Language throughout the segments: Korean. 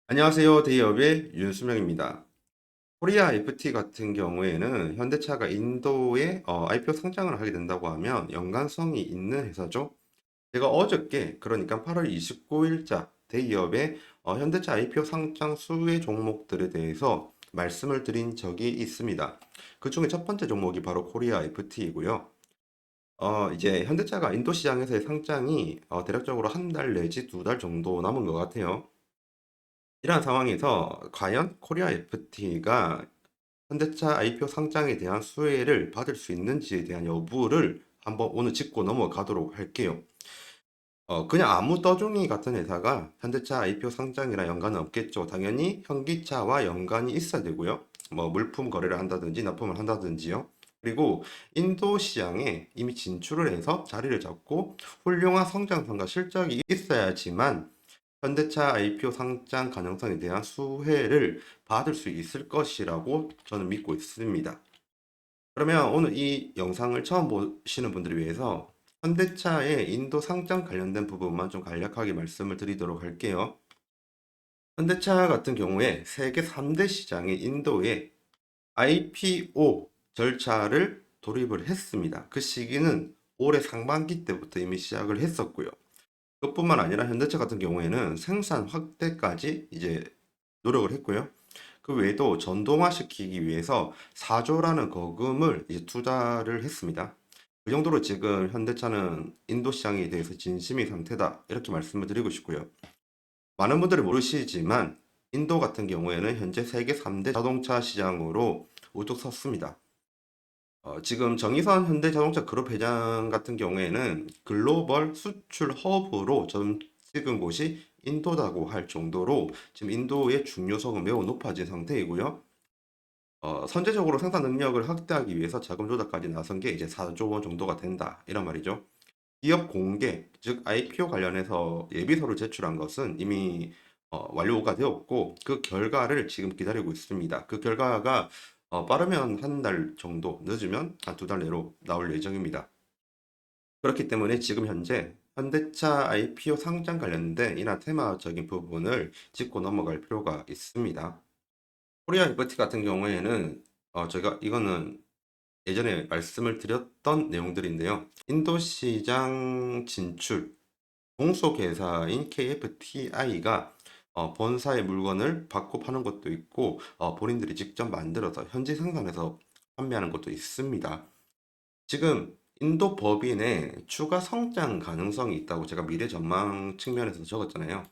안녕하세요. 대기업의 윤수명입니다. 코리아 FT 같은 경우에는 현대차가 인도에 IPO 상장을 하게 된다고 하면 연관성이 있는 회사죠. 제가 어저께 그러니까 8월 29일자 대기업의 현대차 IPO 상장 수혜 종목들에 대해서 말씀을 드린 적이 있습니다. 그 중에 첫 번째 종목이 바로 코리아 FT이고요. 이제 현대차가 인도 시장에서의 상장이 대략적으로 한 달 내지 두 달 정도 남은 것 같아요. 이러한 상황에서 과연 코리아 FT가 현대차 IPO 상장에 대한 수혜를 받을 수 있는지에 대한 여부를 한번 오늘 짚고 넘어가도록 할게요. 그냥 아무 떠종이 같은 회사가 현대차 IPO 상장이랑 연관은 없겠죠. 당연히 현기차와 연관이 있어야 되고요. 뭐 물품 거래를 한다든지 납품을 한다든지요. 그리고 인도 시장에 이미 진출을 해서 자리를 잡고 훌륭한 성장성과 실적이 있어야지만 현대차 IPO 상장 가능성에 대한 수혜를 받을 수 있을 것이라고 저는 믿고 있습니다. 그러면 오늘 이 영상을 처음 보시는 분들을 위해서 현대차의 인도 상장 관련된 부분만 좀 간략하게 말씀을 드리도록 할게요. 현대차 같은 경우에 세계 3대 시장의 인도에 IPO 절차를 돌입을 했습니다. 그 시기는 올해 상반기 때부터 이미 시작을 했었고요. 그것뿐만 아니라 현대차 같은 경우에는 생산 확대까지 이제 노력을 했고요. 그 외에도 전동화시키기 위해서 4조라는 거금을 이제 투자를 했습니다. 그 정도로 지금 현대차는 인도 시장에 대해서 진심인 상태다. 이렇게 말씀을 드리고 싶고요. 많은 분들이 모르시지만 인도 같은 경우에는 현재 세계 3대 자동차 시장으로 우뚝 섰습니다. 지금 정의선 현대자동차 그룹 회장 같은 경우에는 글로벌 수출 허브로 전 찍은 곳이 인도다고 할 정도로 지금 인도의 중요성은 매우 높아진 상태이고요. 선제적으로 생산 능력을 확대하기 위해서 자금 조달까지 나선 게 이제 4조 원 정도가 된다. 이런 말이죠. 기업 공개, 즉 IPO 관련해서 예비서를 제출한 것은 이미 완료가 되었고 그 결과를 지금 기다리고 있습니다. 그 결과가 빠르면 한 달 정도, 늦으면 한 두 달 내로 나올 예정입니다. 그렇기 때문에 지금 현재 현대차 IPO 상장 관련된 이나 테마적인 부분을 짚고 넘어갈 필요가 있습니다. 코리아 리버티 같은 경우에는 제가 이거는 예전에 말씀을 드렸던 내용들인데요. 인도 시장 진출, 종속회사인 KFTI가 본사의 물건을 받고 파는 것도 있고 본인들이 직접 만들어서 현지 생산해서 판매하는 것도 있습니다. 지금 인도 법인의 추가 성장 가능성이 있다고 제가 미래 전망 측면에서 적었잖아요.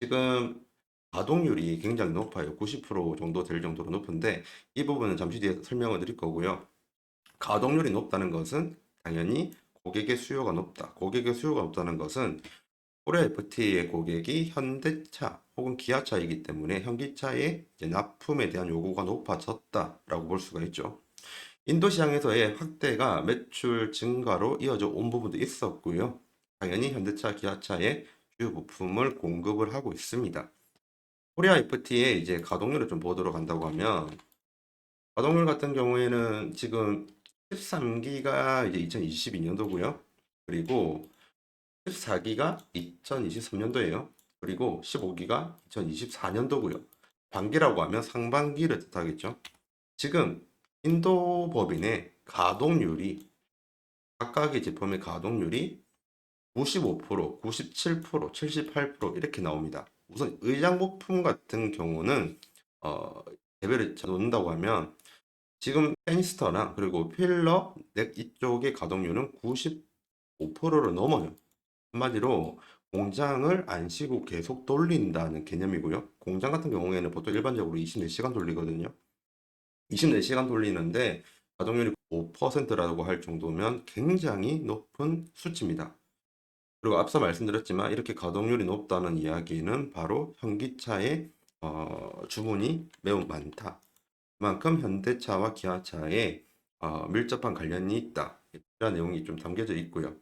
지금 가동률이 굉장히 높아요. 90% 정도 될 정도로 높은데 이 부분은 잠시 뒤에 설명을 드릴 거고요. 가동률이 높다는 것은 당연히 고객의 수요가 높다. 고객의 수요가 높다는 것은 코리아 FT의 고객이 현대차 혹은 기아차이기 때문에 현기차의 이제 납품에 대한 요구가 높아졌다라고 볼 수가 있죠. 인도 시장에서의 확대가 매출 증가로 이어져 온 부분도 있었고요. 당연히 현대차, 기아차의 주요 부품을 공급을 하고 있습니다. 코리아 FT의 이제 가동률을 좀 보도록 한다고 하면 가동률 같은 경우에는 지금 13기가 이제 2022년도고요. 그리고 14기가 2023년도예요. 그리고 15기가 2024년도고요. 반기라고 하면 상반기를 뜻하겠죠. 지금 인도 법인의 가동률이 각각의 제품의 가동률이 95%, 97%, 78% 이렇게 나옵니다. 우선 의장부품 같은 경우는 어, 대별을 놓는다고 하면 지금 페니스터랑 그리고 필러, 넥 이쪽의 가동률은 95%를 넘어요. 한마디로 공장을 안 쉬고 계속 돌린다는 개념이고요. 공장 같은 경우에는 보통 일반적으로 24시간 돌리거든요. 24시간 돌리는데 가동률이 5%라고 할 정도면 굉장히 높은 수치입니다. 그리고 앞서 말씀드렸지만 이렇게 가동률이 높다는 이야기는 바로 현기차의 주문이 매우 많다. 그만큼 현대차와 기아차에 밀접한 관련이 있다. 이런 내용이 좀 담겨져 있고요.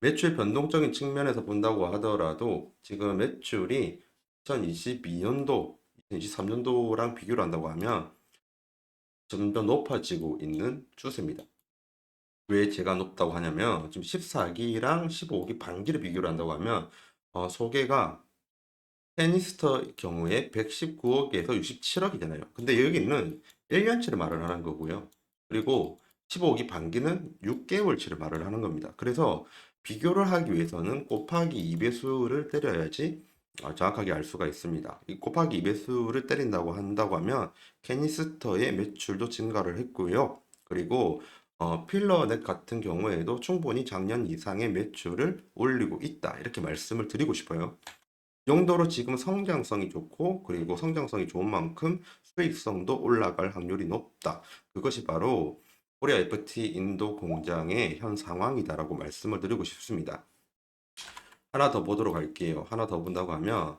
매출 변동적인 측면에서 본다고 하더라도 지금 매출이 2022년도, 2023년도랑 비교를 한다고 하면 점점 높아지고 있는 추세입니다. 왜 제가 높다고 하냐면 지금 14기랑 15기 반기를 비교를 한다고 하면 소개가 테니스터 경우에 119억에서 67억이잖아요. 근데 여기는 1년치를 말을 하는 거고요. 그리고 15억이 반기는 6개월치를 말을 하는 겁니다. 그래서 비교를 하기 위해서는 곱하기 2배수를 때려야지 정확하게 알 수가 있습니다. 이 곱하기 2배수를 때린다고 한다고 하면 캐니스터의 매출도 증가를 했고요. 그리고 필러넷 같은 경우에도 충분히 작년 이상의 매출을 올리고 있다. 이렇게 말씀을 드리고 싶어요. 이 정도로 지금 성장성이 좋고 그리고 성장성이 좋은 만큼 수익성도 올라갈 확률이 높다. 그것이 바로 코리아 FT 인도 공장의 현 상황이다라고 말씀을 드리고 싶습니다. 하나 더 보도록 할게요. 하나 더 본다고 하면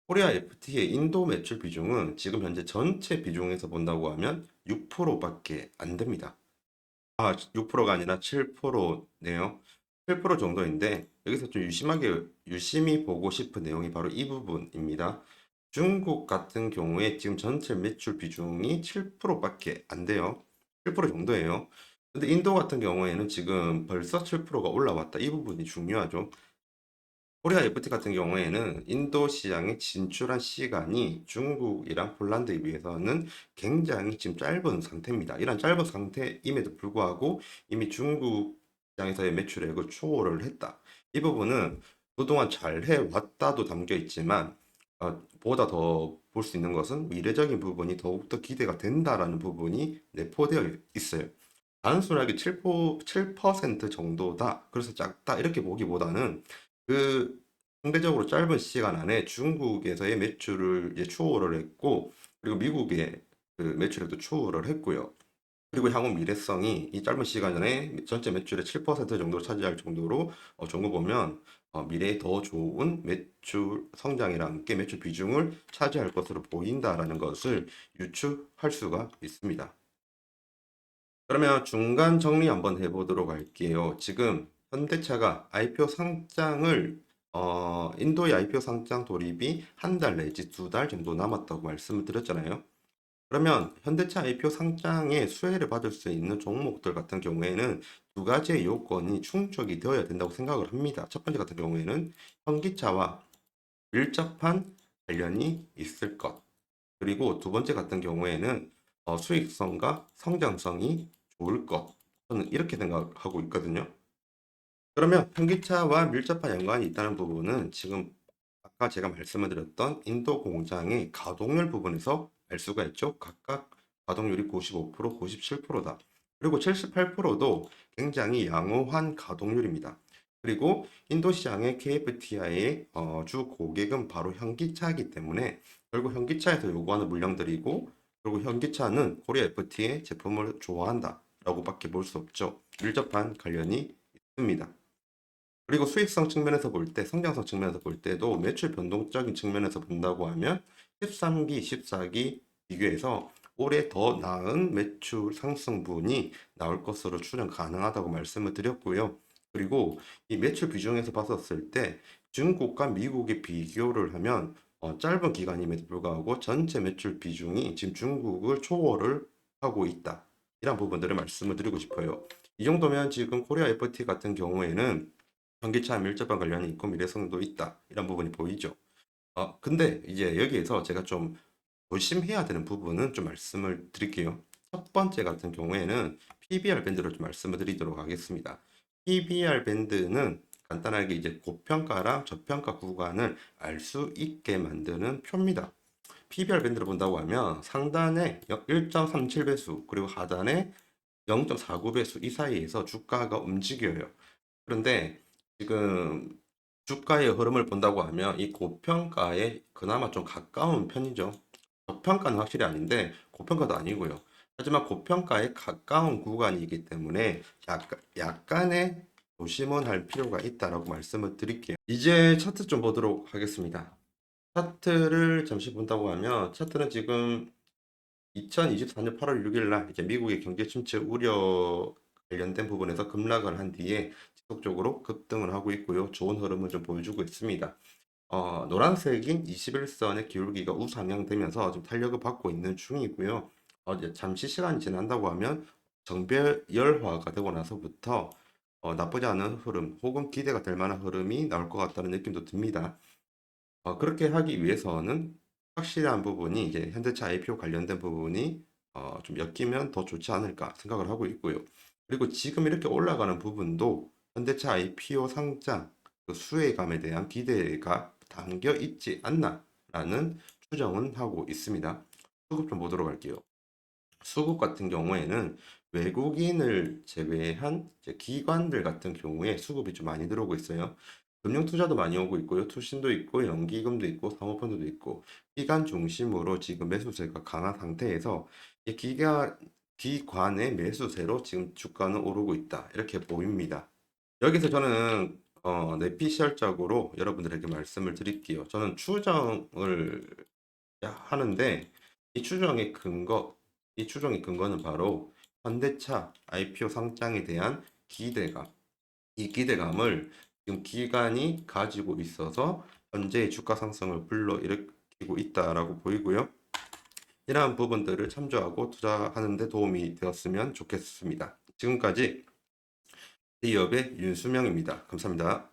코리아 FT의 인도 매출 비중은 지금 현재 전체 비중에서 본다고 하면 6%밖에 안 됩니다. 6%가 아니라 7%네요. 7% 정도인데 여기서 좀 유심히 보고 싶은 내용이 바로 이 부분입니다. 중국 같은 경우에 지금 전체 매출 비중이 7%밖에 안 돼요. 7% 정도예요. 근데 인도 같은 경우에는 지금 벌써 7%가 올라왔다. 이 부분이 중요하죠. 코리아 FT 같은 경우에는 인도 시장에 진출한 시간이 중국이랑 폴란드에 비해서는 굉장히 지금 짧은 상태입니다. 이런 짧은 상태임에도 불구하고 이미 중국 시장에서의 매출액을 초월을 했다. 이 부분은 그동안 잘 해왔다도 담겨 있지만 보다 더 볼 수 있는 것은 미래적인 부분이 더욱더 기대가 된다라는 부분이 내포되어 있어요. 단순하게 7% 정도다. 그래서 작다. 이렇게 보기보다는 그 상대적으로 짧은 시간 안에 중국에서의 매출을 이제 추월을 했고, 그리고 미국의 그 매출액도 추월을 했고요. 그리고 향후 미래성이 이 짧은 시간 안에 전체 매출의 7% 정도를 차지할 정도로 종고 보면 미래에 더 좋은 매출 성장이랑 함께 매출 비중을 차지할 것으로 보인다라는 것을 유추할 수가 있습니다. 그러면 중간 정리 한번 해보도록 할게요. 지금 현대차가 IPO 상장을 인도의 IPO 상장 돌입이 한 달 내지 2달 정도 남았다고 말씀을 드렸잖아요. 그러면 현대차 IPO 상장에 수혜를 받을 수 있는 종목들 같은 경우에는 두 가지의 요건이 충족이 되어야 된다고 생각을 합니다. 첫 번째 같은 경우에는 현기차와 밀접한 관련이 있을 것. 그리고 두 번째 같은 경우에는 수익성과 성장성이 좋을 것. 저는 이렇게 생각하고 있거든요. 그러면 현기차와 밀접한 연관이 있다는 부분은 지금 아까 제가 말씀을 드렸던 인도 공장의 가동률 부분에서 알 수가 있죠. 각각 가동률이 95%, 97%다. 그리고 78%도 굉장히 양호한 가동률입니다. 그리고 인도 시장의 KFTI의 주 고객은 바로 현기차이기 때문에 결국 현기차에서 요구하는 물량들이고 그리고 현기차는 코리아 FT의 제품을 좋아한다 라고밖에 볼 수 없죠. 밀접한 관련이 있습니다. 그리고 수익성 측면에서 볼 때, 성장성 측면에서 볼 때도 매출 변동적인 측면에서 본다고 하면 13기, 14기 비교해서 올해 더 나은 매출 상승분이 나올 것으로 추정 가능하다고 말씀을 드렸고요. 그리고 이 매출 비중에서 봤었을 때 중국과 미국의 비교를 하면 짧은 기간임에도 불구하고 전체 매출 비중이 지금 중국을 초월을 하고 있다. 이런 부분들을 말씀을 드리고 싶어요. 이 정도면 지금 코리아 FT 같은 경우에는 전기차 밀접한 관련이 있고 미래성도 있다. 이런 부분이 보이죠. 근데 이제 여기에서 제가 좀 조심해야 되는 부분은 좀 말씀을 드릴게요. 첫 번째 같은 경우에는 PBR 밴드로 좀 말씀을 드리도록 하겠습니다. PBR 밴드는 간단하게 이제 고평가랑 저평가 구간을 알 수 있게 만드는 표입니다. PBR 밴드를 본다고 하면 상단에 1.37배수 그리고 하단에 0.49배수 이 사이에서 주가가 움직여요. 그런데 지금 주가의 흐름을 본다고 하면 이 고평가에 그나마 좀 가까운 편이죠. 저평가는 확실히 아닌데 고평가도 아니고요. 하지만 고평가에 가까운 구간이기 때문에 약간의 조심은 할 필요가 있다라고 말씀을 드릴게요. 이제 차트 좀 보도록 하겠습니다. 차트를 잠시 본다고 하면 차트는 지금 2024년 8월 6일 날 이제 미국의 경제 침체 우려 관련된 부분에서 급락을 한 뒤에 지속적으로 급등을 하고 있고요. 좋은 흐름을 좀 보여주고 있습니다. 노란색인 21선의 기울기가 우상향되면서 좀 탄력을 받고 있는 중이고요. 이제 잠시 시간이 지난다고 하면 정배열화가 되고 나서부터 나쁘지 않은 흐름 혹은 기대가 될 만한 흐름이 나올 것 같다는 느낌도 듭니다. 그렇게 하기 위해서는 확실한 부분이 이제 현대차 IPO 관련된 부분이 좀 엮이면 더 좋지 않을까 생각을 하고 있고요. 그리고 지금 이렇게 올라가는 부분도 현대차 IPO 상장 그 수혜감에 대한 기대가 담겨 있지 않나라는 추정은 하고 있습니다. 수급 좀 보도록 할게요. 수급 같은 경우에는 외국인을 제외한 이제 기관들 같은 경우에 수급이 좀 많이 들어오고 있어요. 금융 투자도 많이 오고 있고요. 투신도 있고 연기금도 있고 사모펀드도 있고 기관 중심으로 지금 매수세가 강한 상태에서 이 기관의 매수세로 지금 주가는 오르고 있다. 이렇게 보입니다. 여기서 저는 내피셜적으로 여러분들에게 말씀을 드릴게요. 저는 추정을 하는데 이 추정의 근거, 이 추정의 근거는 바로 현대차 IPO 상장에 대한 기대감. 이 기대감을 지금 기관이 가지고 있어서 현재의 주가 상승을 불러일으키고 있다라고 보이고요. 이러한 부분들을 참조하고 투자하는 데 도움이 되었으면 좋겠습니다. 지금까지 대기업의 윤수명입니다. 감사합니다.